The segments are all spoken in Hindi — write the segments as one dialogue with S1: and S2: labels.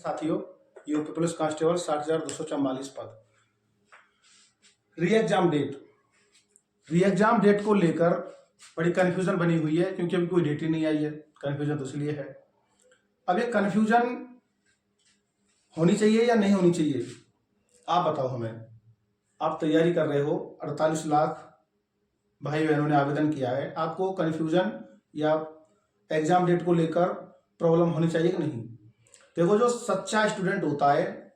S1: साथियों, यूपी पुलिस कांस्टेबल 60,244 पद। री एग्जाम डेट को लेकर बड़ी कन्फ्यूजन बनी हुई है, क्योंकि अभी कोई डेट ही नहीं आई है। कन्फ्यूजन तो इसलिए है, अब ये कन्फ्यूजन होनी चाहिए या नहीं होनी चाहिए, आप बताओ हमें। आप तैयारी कर रहे हो, 48 लाख भाई बहनों ने आवेदन किया है, आपको कन्फ्यूजन या एग्जाम डेट को लेकर प्रॉब्लम होनी चाहिए कि नहीं? देखो, जो सच्चा स्टूडेंट होता है,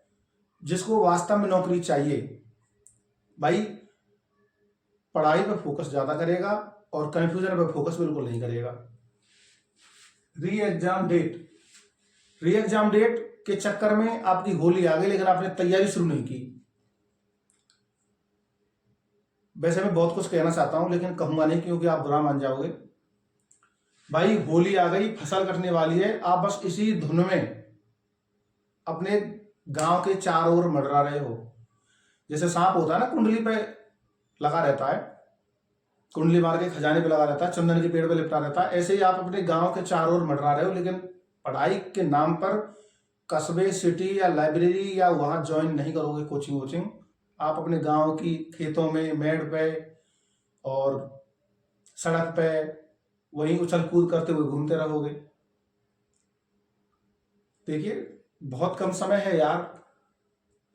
S1: जिसको वास्तव में नौकरी चाहिए, भाई पढ़ाई पे फोकस ज्यादा करेगा और कन्फ्यूजन पे फोकस बिल्कुल नहीं करेगा। री एग्जाम डेट के चक्कर में आपकी होली आ गई, लेकिन आपने तैयारी शुरू नहीं की। वैसे मैं बहुत कुछ कहना चाहता हूं, लेकिन कहूंगा नहीं, क्योंकि आप बुरा मान जाओगे। भाई होली आ गई, फसल कटने वाली है, आप बस इसी धुन में अपने गांव के चारों ओर मंडरा रहे हो। जैसे सांप होता है ना, कुंडली पे लगा रहता है, कुंडली मार के खजाने पे लगा रहता है, चंदन के पेड़ पे लिपटा रहता है, ऐसे ही आप अपने गांव के चारों ओर मंडरा रहे हो। लेकिन पढ़ाई के नाम पर कस्बे, सिटी या लाइब्रेरी या वहां ज्वाइन नहीं करोगे कोचिंग। आप अपने गांव की खेतों में, मेड़ पे और सड़क पे वहीं उछल कूद करते हुए घूमते रहोगे। देखिए, बहुत कम समय है यार,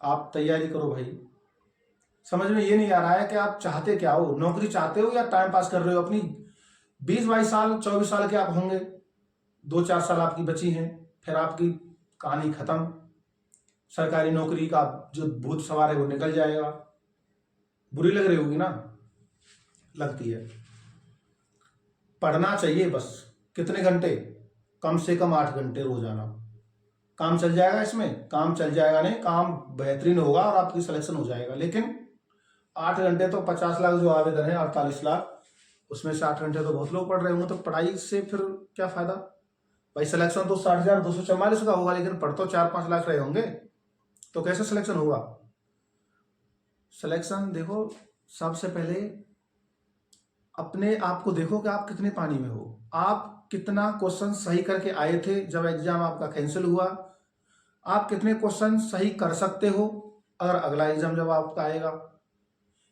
S1: आप तैयारी करो भाई। समझ में ये नहीं आ रहा है कि आप चाहते क्या हो, नौकरी चाहते हो या टाइम पास कर रहे हो अपनी। 20-22 साल, 24 साल के आप होंगे, 2-4 साल आपकी बची हैं, फिर आपकी कहानी खत्म। सरकारी नौकरी का जो भूत सवार है वो निकल जाएगा। बुरी लग रही होगी ना? लगती है। पढ़ना चाहिए बस। कितने घंटे? कम से कम 8 घंटे रोजाना। काम चल जाएगा इसमें? काम चल जाएगा नहीं, काम बेहतरीन होगा और आपकी सिलेक्शन हो जाएगा। लेकिन 8 घंटे तो 50 लाख जो आवेदन है, 48 लाख, उसमें से 8 घंटे तो बहुत लोग पढ़ रहे होंगे, तो पढ़ाई से फिर क्या फायदा भाई? सिलेक्शन तो 60,244 का होगा, लेकिन पढ़ तो 4-5 लाख रहे होंगे, तो कैसे सिलेक्शन होगा? सिलेक्शन देखो, सबसे पहले अपने आप को देखो कि आप कितने पानी में हो। आप कितना क्वेश्चन सही करके आए थे जब एग्जाम आपका कैंसिल हुआ? आप कितने क्वेश्चन सही कर सकते हो अगर अगला एग्जाम जब आपका आएगा?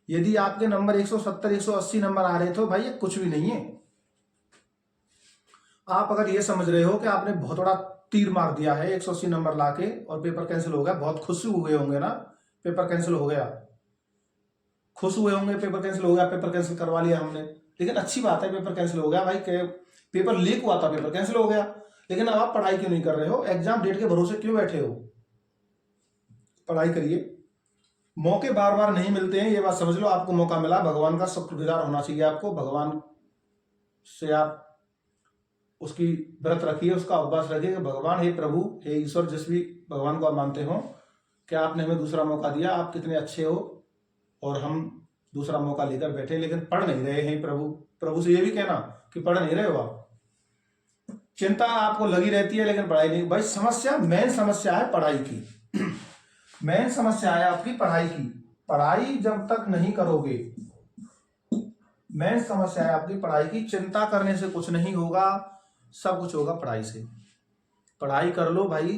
S1: यदि आपके नंबर 170, 180 नंबर आ रहे थे, भाई ये कुछ भी नहीं है। आप अगर ये समझ रहे हो कि आपने बहुत बड़ा तीर मार दिया है 180 नंबर लाके और पेपर कैंसिल हो गया, बहुत खुश हुए होंगे ना, पेपर कैंसिल हो गया, खुश हुए होंगे, पेपर कैंसिल हो गया, पेपर कैंसिल करवा लिया हमने। लेकिन अच्छी बात है, पेपर कैंसिल हो गया भाई, पेपर लीक हुआ था, पेपर कैंसिल हो गया। लेकिन अब आप पढ़ाई क्यों नहीं कर रहे हो? एग्जाम डेट के भरोसे क्यों बैठे हो? पढ़ाई करिए। मौके बार बार नहीं मिलते हैं, ये बात समझ लो। आपको मौका मिला, भगवान का शुक्रगुजार होना चाहिए आपको। भगवान से आप उसकी व्रत रखिए, उसका उपवास रखिए कि भगवान, हे प्रभु, हे ईश्वर, जिस भी भगवान को आप मानते हो, कि आपने हमें दूसरा मौका दिया, आप कितने अच्छे हो और हम दूसरा मौका लेकर बैठे, लेकिन पढ़ नहीं रहे हैं। प्रभु से ये भी कहना कि पढ़ नहीं रहे हो आप। चिंता आपको लगी रहती है, लेकिन पढ़ाई नहीं। भाई समस्या, मेन समस्या है पढ़ाई की। मेन समस्या है आपकी पढ़ाई की। पढ़ाई जब तक नहीं करोगे, मेन समस्या है आपकी पढ़ाई की। चिंता करने से कुछ नहीं होगा, सब कुछ होगा पढ़ाई से। पढ़ाई कर लो भाई।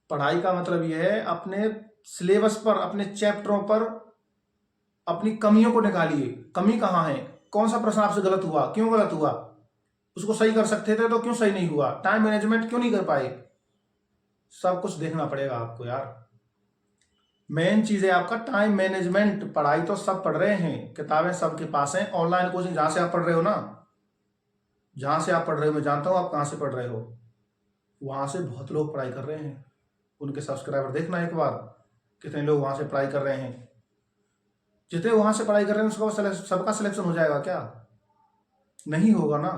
S1: पढ़ाई का मतलब यह है, अपने सिलेबस पर, अपने चैप्टरों पर अपनी कमियों को निकालिए। कमी कहाँ है? कौन सा प्रश्न आपसे गलत हुआ, क्यों गलत हुआ? उसको सही कर सकते थे तो क्यों सही नहीं हुआ? टाइम मैनेजमेंट क्यों नहीं कर पाए? सब कुछ देखना पड़ेगा आपको यार। मेन चीज है आपका टाइम मैनेजमेंट। पढ़ाई तो सब पढ़ रहे हैं, किताबें सबके पास हैं। ऑनलाइन कोचिंग जहां से आप पढ़ रहे हो ना, जहां से आप पढ़ रहे हो, मैं जानता हूं आप कहां से पढ़ रहे हो, वहां से बहुत लोग पढ़ाई कर रहे हैं। उनके सब्सक्राइबर देखना एक बार, कितने लोग वहां से पढ़ाई कर रहे हैं। जितने वहां से पढ़ाई कर रहे हैं उसका सबका सिलेक्शन हो जाएगा क्या? नहीं होगा ना।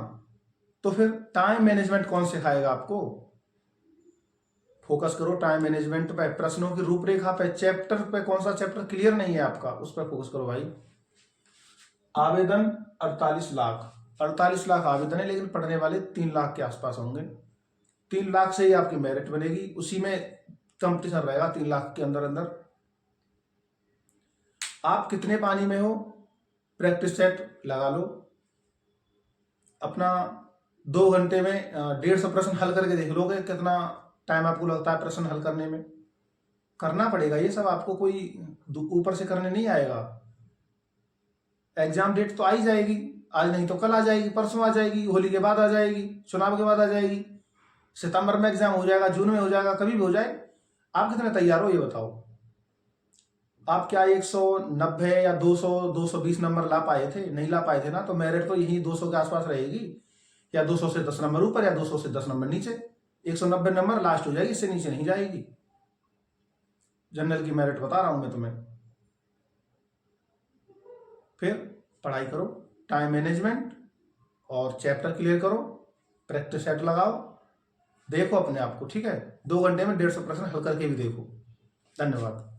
S1: तो फिर टाइम मैनेजमेंट कौन सिखाएगा आपको? फोकस करो टाइम मैनेजमेंट पे, प्रश्नों की रूपरेखा पे, चैप्टर पे। कौन सा चैप्टर क्लियर नहीं है आपका, उस पर फोकस करो भाई। आवेदन 48 लाख, 48 लाख आवेदन है, लेकिन पढ़ने वाले 3 लाख के आसपास होंगे। 3 लाख से ही आपकी मेरिट बनेगी, उसी में कंपटीशन रहेगा 3 लाख के अंदर अंदर। आप कितने पानी में हो? प्रैक्टिस सेट लगा लो अपना। 2 घंटे में 150 प्रश्न हल करके देख लोगे कितना टाइम आपको लगता है प्रश्न हल करने में? करना पड़ेगा ये सब, आपको कोई ऊपर से करने नहीं आएगा। एग्जाम डेट तो आ ही जाएगी, आज नहीं तो कल आ जाएगी, परसों आ जाएगी, होली के बाद आ जाएगी, चुनाव के बाद आ जाएगी, सितंबर में एग्जाम हो जाएगा, जून में हो जाएगा, कभी भी हो जाए। आप कितने तैयार हो ये बताओ? आप क्या 190 या 200 220 नंबर ला पाए थे? नहीं ला पाए थे ना, तो मेरिट तो यही 200 के आसपास रहेगी, या 200 से 10 नंबर ऊपर या 200 से 10 नंबर नीचे। 190 नंबर लास्ट हो जाएगी, इससे नीचे नहीं जाएगी। जनरल की मेरिट बता रहा हूं मैं तुम्हें। फिर पढ़ाई करो, टाइम मैनेजमेंट और चैप्टर क्लियर करो, प्रैक्टिस सेट लगाओ, देखो अपने आप को, ठीक है? 2 घंटे में 150 प्रश्न हल करके भी देखो। धन्यवाद।